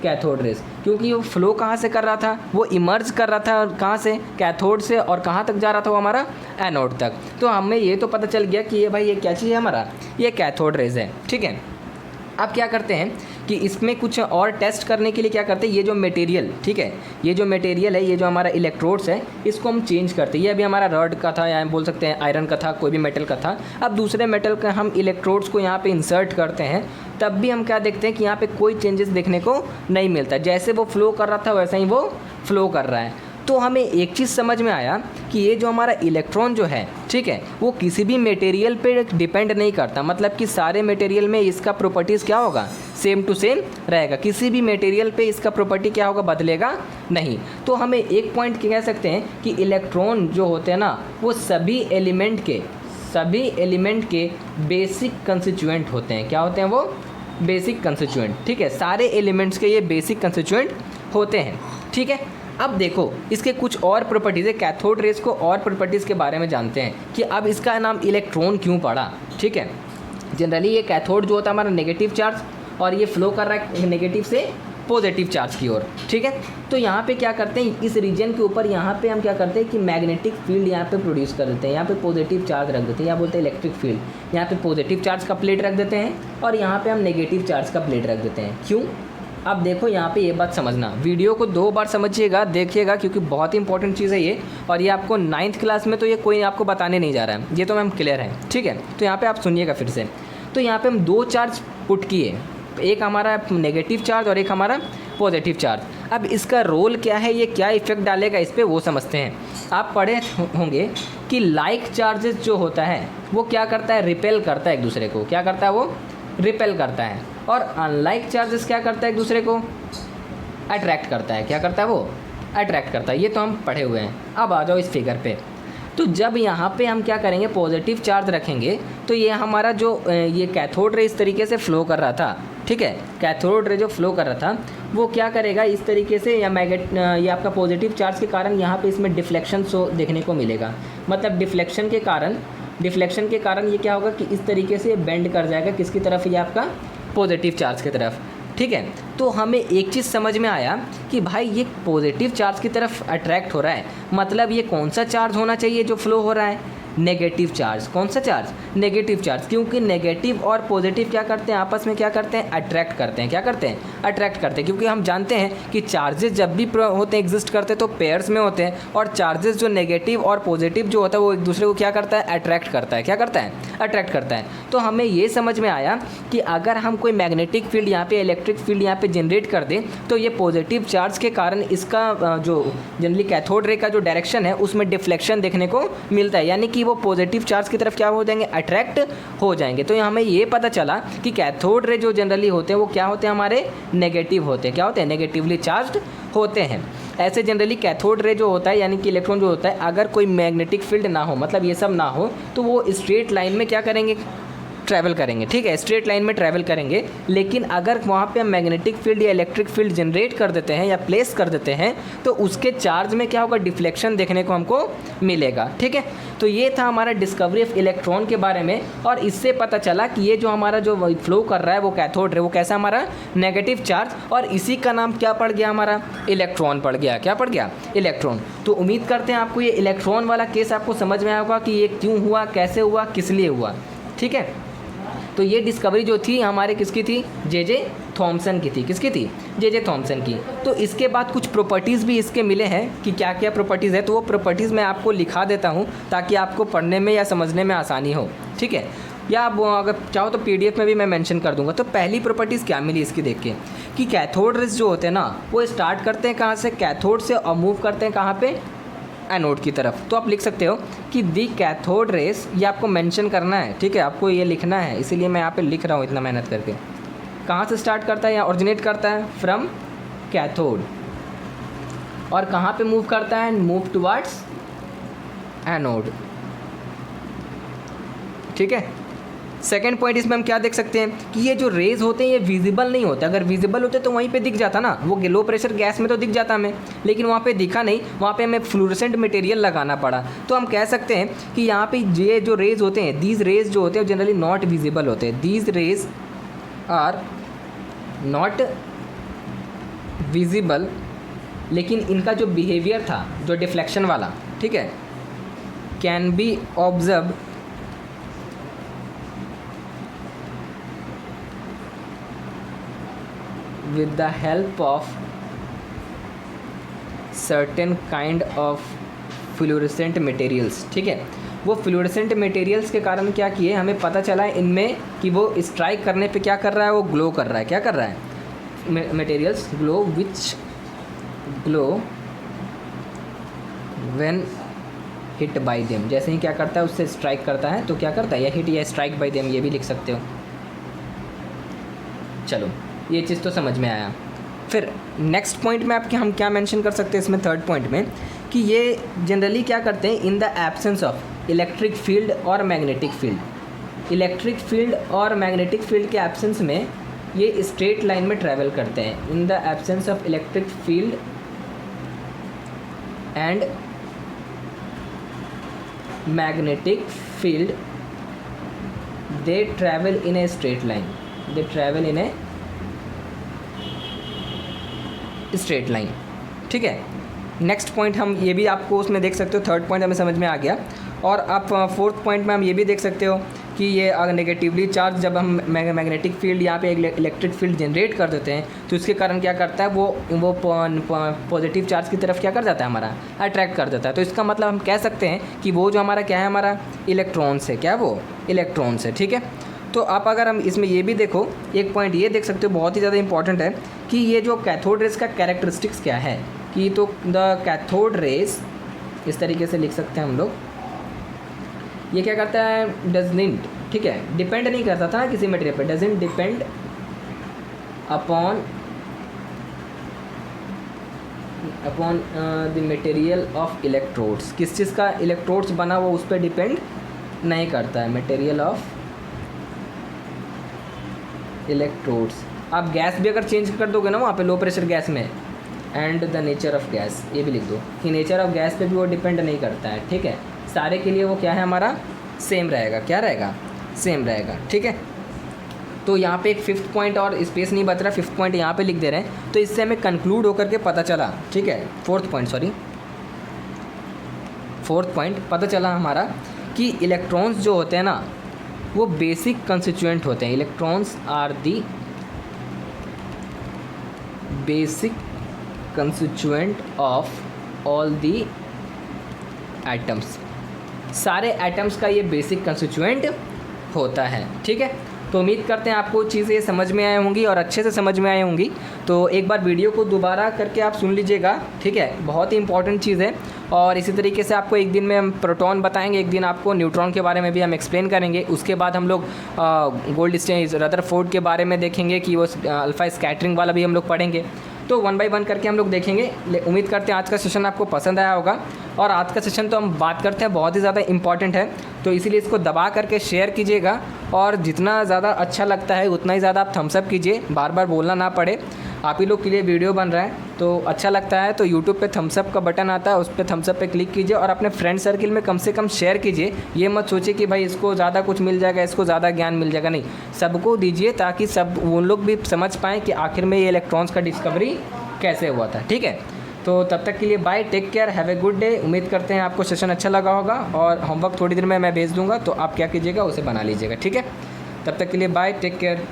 S1: कैथोड रेस। क्योंकि वो फ्लो कहाँ से कर रहा था, वो इमर्ज कर रहा था कहाँ से, कैथोड से, और कहाँ तक जा रहा था वो हमारा एनोड तक। तो हमें ये तो पता चल गया कि ये भाई ये क्या चीज़ है हमारा, ये कैथोड रेस है। ठीक है, अब क्या करते हैं कि इसमें कुछ और टेस्ट करने के लिए क्या करते हैं, ये जो मटेरियल, ठीक है, ये जो मटेरियल है, ये जो हमारा इलेक्ट्रोड्स है, इसको हम चेंज करते हैं। ये अभी हमारा रॉड का था, या हम बोल सकते हैं आयरन का था, कोई भी मेटल का था। अब दूसरे मेटल का हम इलेक्ट्रोड्स को यहाँ पे इंसर्ट करते हैं, तब भी हम क्या देखते हैं कि यहाँ पे कोई चेंजेस देखने को नहीं मिलता। जैसे वो फ्लो कर रहा था वैसा ही वो फ्लो कर रहा है। तो हमें एक चीज़ समझ में आया कि ये जो हमारा इलेक्ट्रॉन जो है, ठीक है, वो किसी भी मटेरियल पे डिपेंड नहीं करता। मतलब कि सारे मटेरियल में इसका प्रॉपर्टीज़ क्या होगा, सेम टू सेम रहेगा। किसी भी मटेरियल पे इसका प्रॉपर्टी क्या होगा, बदलेगा नहीं। तो हमें एक पॉइंट कह सकते हैं कि इलेक्ट्रॉन जो होते हैं ना, वो सभी एलिमेंट के बेसिक कंस्टिट्यूएंट होते हैं। क्या होते हैं वो, बेसिक कंस्टिट्यूएंट, ठीक है। सारे एलिमेंट्स के ये बेसिक कंस्टिट्यूएंट होते हैं, ठीक है। अब देखो इसके कुछ और प्रॉपर्टीज़ है, कैथोड रेज को और प्रॉपर्टीज़ के बारे में जानते हैं कि अब इसका नाम इलेक्ट्रॉन क्यों पड़ा, ठीक है। जनरली ये कैथोड जो होता है हमारा नेगेटिव चार्ज, और ये फ्लो कर रहा है नेगेटिव से पॉजिटिव चार्ज की ओर, ठीक है। तो यहाँ पे क्या करते हैं, इस रीजन के ऊपर यहाँ पे हम क्या करते हैं कि मैग्नेटिक फील्ड यहाँ पे प्रोड्यूस कर देते हैं। यहाँ पे पॉजिटिव चार्ज रख देते हैं, या बोलते हैं इलेक्ट्रिक फील्ड। यहाँ पे पॉजिटिव चार्ज का प्लेट रख देते हैं, और यहाँ पे हम नेगेटिव चार्ज का प्लेट रख देते हैं। क्यों, अब देखो यहाँ पे ये बात समझना, वीडियो को 2 बार समझिएगा, देखिएगा, क्योंकि बहुत ही इंपॉर्टेंट चीज़ है ये। और ये आपको 9th क्लास में तो ये कोई आपको बताने नहीं जा रहा है, ये तो मैम क्लियर है, ठीक है। तो यहाँ पे आप सुनिएगा फिर से। तो यहाँ पे हम 2 चार्ज पुट किए, एक हमारा नेगेटिव चार्ज और एक हमारा पॉजिटिव चार्ज। अब इसका रोल क्या है, ये क्या इफेक्ट डालेगा इस पर, वो समझते हैं। आप पढ़े होंगे कि लाइक चार्जेस जो होता है वो क्या करता है, रिपेल करता है एक दूसरे को। क्या करता है वो, रिपेल करता है। और अनलाइक चार्जेस क्या करता है, एक दूसरे को अट्रैक्ट करता है। क्या करता है वो, अट्रैक्ट करता है। ये तो हम पढ़े हुए हैं। अब आ जाओ इस फिगर पे। तो जब यहाँ पे हम क्या करेंगे, पॉजिटिव चार्ज रखेंगे, तो ये हमारा जो ये कैथोड रे इस तरीके से फ्लो कर रहा था, ठीक है। कैथोड रे जो फ्लो कर रहा था वो क्या करेगा इस तरीके से, या ये आपका पॉजिटिव चार्ज के कारण यहाँ पे इसमें डिफ्लेक्शन शो देखने को मिलेगा। मतलब डिफ्लेक्शन के कारण ये क्या होगा कि इस तरीके से बेंड कर जाएगा, किसकी तरफ, ये आपका पॉजिटिव चार्ज की तरफ, ठीक है। तो हमें एक चीज़ समझ में आया कि भाई ये पॉजिटिव चार्ज की तरफ अट्रैक्ट हो रहा है, मतलब ये कौन सा चार्ज होना चाहिए जो फ्लो हो रहा है, नेगेटिव चार्ज। कौन सा चार्ज, नेगेटिव चार्ज। क्योंकि नेगेटिव और पॉजिटिव क्या करते हैं, आपस में क्या करते हैं, अट्रैक्ट करते हैं। क्या करते हैं, अट्रैक्ट करते हैं। क्योंकि हम जानते हैं कि चार्जेस जब भी होते हैं, एग्जिस्ट करते हैं, तो पेयर्स में होते हैं। और चार्जेस जो नेगेटिव और पॉजिटिव जो होता है वो एक दूसरे को क्या करता है, अट्रैक्ट करता है। क्या करता है, अट्रैक्ट करता है। तो हमें ये समझ में आया कि अगर हम कोई मैग्नेटिक फील्ड यहाँ पे, इलेक्ट्रिक फील्ड यहाँ पे जनरेट कर दें, तो ये पॉजिटिव चार्ज के कारण इसका जो जनरली कैथोड रे का जो डायरेक्शन है उसमें डिफ्लेक्शन देखने को मिलता है। यानी कि वो पॉजिटिव चार्ज की तरफ क्या हो जाएंगे, अट्रैक्ट हो जाएंगे। तो हमें ये पता चला कि कैथोड रे जो जनरली होते हैं वो क्या होते हैं, हमारे नेगेटिव होते हैं। क्या होते हैं, नेगेटिवली चार्ज्ड होते हैं। ऐसे जनरली कैथोड रे जो होता है, यानी कि इलेक्ट्रॉन जो होता है, अगर कोई मैग्नेटिक फील्ड ना हो, मतलब ये सब ना हो, तो वो स्ट्रेट लाइन में क्या करेंगे, ट्रैवल करेंगे, ठीक है, स्ट्रेट लाइन में ट्रैवल करेंगे। लेकिन अगर वहाँ पे हम मैग्नेटिक फील्ड या इलेक्ट्रिक फील्ड जनरेट कर देते हैं या प्लेस कर देते हैं, तो उसके चार्ज में क्या होगा, डिफ्लेक्शन देखने को हमको मिलेगा, ठीक है। तो ये था हमारा डिस्कवरी ऑफ इलेक्ट्रॉन के बारे में। और इससे पता चला कि ये जो हमारा जो फ्लो कर रहा है वो कैथोड रे, वो कैसा, हमारा नेगेटिव चार्ज, और इसी का नाम क्या पड़ गया, हमारा इलेक्ट्रॉन पड़ गया। क्या पड़ गया, इलेक्ट्रॉन। तो उम्मीद करते हैं आपको ये इलेक्ट्रॉन वाला केस आपको समझ में आया होगा कि ये क्यों हुआ, कैसे हुआ, किस लिए हुआ, ठीक है। तो ये डिस्कवरी जो थी हमारे किसकी थी, जे थॉमसन की थी। किसकी थी, जे थॉमसन की। तो इसके बाद कुछ प्रॉपर्टीज़ भी इसके मिले हैं कि क्या क्या प्रॉपर्टीज़ है। तो वो प्रॉपर्टीज़ मैं आपको लिखा देता हूँ ताकि आपको पढ़ने में या समझने में आसानी हो, ठीक है। या आप अगर चाहो तो PDF में भी मैं मेंशन कर दूंगा। तो पहली प्रॉपर्टीज़ क्या मिली इसकी देख के, कि कैथोड रेज जो होते हैं ना, वो स्टार्ट करते हैं कहाँ से, कैथोड से, और मूव करते हैं कहाँ पे, एनोड की तरफ। तो आप लिख सकते हो कि दी कैथोड रेस, ये आपको मेंशन करना है, ठीक है, आपको ये लिखना है, इसीलिए मैं यहाँ पे लिख रहा हूँ इतना मेहनत करके। कहाँ से स्टार्ट करता है या ओरिजिनेट करता है, फ्रॉम कैथोड, और कहाँ पे मूव करता है, मूव टुवर्ड्स एनोड, ठीक है। सेकेंड पॉइंट इसमें हम क्या देख सकते हैं कि ये जो रेज होते हैं ये विजिबल नहीं होते। अगर विजिबल होते तो वहीं पे दिख जाता ना, वो लो प्रेशर गैस में तो दिख जाता हमें, लेकिन वहाँ पे दिखा नहीं, वहाँ पे हमें फ्लूरेसेंट मटेरियल लगाना पड़ा। तो हम कह सकते हैं कि यहाँ पे ये जो रेज होते हैं, दीज रेज जो होते हैं जनरली नॉट विजिबल होते हैं। These rays are not visible, लेकिन इनका जो बिहेवियर था, जो डिफ्लेक्शन वाला, ठीक है, can be observe with the help of certain kind of fluorescent materials। ठीक है, वो फ्लोरेसेंट मटेरियल्स के कारण क्या किए, हमें पता चला है इनमें कि वो स्ट्राइक करने पे क्या कर रहा है, वो ग्लो कर रहा है। क्या कर रहा है? Materials glow which glow when hit by them. जैसे ही क्या करता है, उससे स्ट्राइक करता है तो क्या करता है, या हिट या स्ट्राइक बाय देम, ये भी लिख सकते हो। चलो, ये चीज़ तो समझ में आया। फिर नेक्स्ट पॉइंट में आपके हम क्या मेंशन कर सकते हैं इसमें, थर्ड पॉइंट में, कि ये जनरली क्या करते हैं in the absence of electric field और मैग्नेटिक फील्ड। इलेक्ट्रिक फील्ड और मैग्नेटिक फील्ड के एब्सेंस में ये स्ट्रेट लाइन में ट्रैवल करते हैं। In the absence of electric field and magnetic field they travel in a straight line. They travel in a straight line. ठीक है, नेक्स्ट पॉइंट हम ये भी आपको उसमें देख सकते हो, थर्ड पॉइंट हमें समझ में आ गया। और आप फोर्थ पॉइंट में हम ये भी देख सकते हो कि ये नेगेटिवली चार्ज जब हम मैग्नेटिक फील्ड यहाँ पे इलेक्ट्रिक फील्ड जनरेट कर देते हैं तो इसके कारण क्या करता है, वो पॉजिटिव चार्ज की तरफ क्या कर जाता है, हमारा अट्रैक्ट कर देता है। तो इसका मतलब हम कह सकते हैं कि वो जो हमारा क्या है, हमारा इलेक्ट्रॉन्स है। क्या वो इलेक्ट्रॉन्स है। ठीक है, तो आप अगर हम इसमें ये भी देखो, एक पॉइंट ये देख सकते हो बहुत ही ज़्यादा इंपॉर्टेंट है कि ये जो कैथोड रेस का कैरेक्टरिस्टिक्स क्या है, कि तो द कैथोड रेस इस तरीके से लिख सकते हैं हम लोग, ये क्या करता है, डजनिंट, ठीक है, डिपेंड नहीं करता था ना किसी मटेरियल पर, doesn't depend upon the material of electrodes. किस चीज़ का इलेक्ट्रोड्स बना वो उस पर डिपेंड नहीं करता है, मटेरियल ऑफ इलेक्ट्रोड्स। आप गैस भी अगर चेंज कर दोगे ना वहाँ पे लो प्रेशर गैस में, and the nature of gas, ये भी लिख दो कि नेचर ऑफ गैस पे भी वो डिपेंड नहीं करता है। ठीक है, सारे के लिए वो क्या है, हमारा सेम रहेगा। क्या रहेगा, सेम रहेगा। ठीक है, तो यहाँ पे एक फिफ्थ पॉइंट और स्पेस नहीं बच रहा, फिफ्थ पॉइंट यहाँ पे लिख दे रहे हैं, तो इससे हमें कंक्लूड होकर के पता चला। ठीक है, फोर्थ पॉइंट पता चला हमारा कि इलेक्ट्रॉन्स जो होते हैं ना वो बेसिक कंस्टिट्यूएंट होते हैं। Electrons are the basic constituent of all the atoms. सारे एटम्स का ये बेसिक कंस्टिट्यूएंट होता है। ठीक है, तो उम्मीद करते हैं आपको चीज़ें समझ में आई होंगी और अच्छे से समझ में आई होंगी। तो एक बार वीडियो को दोबारा करके आप सुन लीजिएगा। ठीक है, बहुत ही इंपॉर्टेंट चीज़ है। और इसी तरीके से आपको एक दिन में हम प्रोटॉन बताएंगे, एक दिन आपको न्यूट्रॉन के बारे में भी हम एक्सप्लेन करेंगे। उसके बाद हम लोग गोल्डस्टीन रदरफोर्ड के बारे में देखेंगे कि वो अल्फ़ा स्कैटरिंग वाला भी हम लोग पढ़ेंगे। तो 1 बाय 1 करके हम लोग देखेंगे। उम्मीद करते हैं आज का सेशन आपको पसंद आया होगा। और आज का सेशन तो हम बात करते हैं बहुत ही ज़्यादा इंपॉर्टेंट है, तो इसीलिए इसको दबा करके शेयर कीजिएगा। और जितना ज़्यादा अच्छा लगता है उतना ही ज़्यादा आप थम्स अप कीजिए, बार बार बोलना ना पड़े। आप ही लोग के लिए वीडियो बन रहा है तो अच्छा लगता है तो यूट्यूब पे थम्स अप का बटन आता है, उस पर थम्स अप पे क्लिक कीजिए और अपने फ्रेंड सर्किल में कम से कम शेयर कीजिए। ये मत सोचिए कि भाई इसको ज़्यादा कुछ मिल जाएगा, इसको ज़्यादा ज्ञान मिल जाएगा, नहीं, सबको दीजिए ताकि सब वो लोग भी समझ पाएँ कि आखिर में ये इलेक्ट्रॉन्स का डिस्कवरी कैसे हुआ था। ठीक है, तो तब तक के लिए bye, take care, have a good day. उम्मीद करते हैं आपको सेशन अच्छा लगा होगा और होमवर्क थोड़ी देर में मैं भेज दूँगा, तो आप क्या कीजिएगा, उसे बना लीजिएगा। ठीक है, तब तक के लिए बाय, टेक केयर।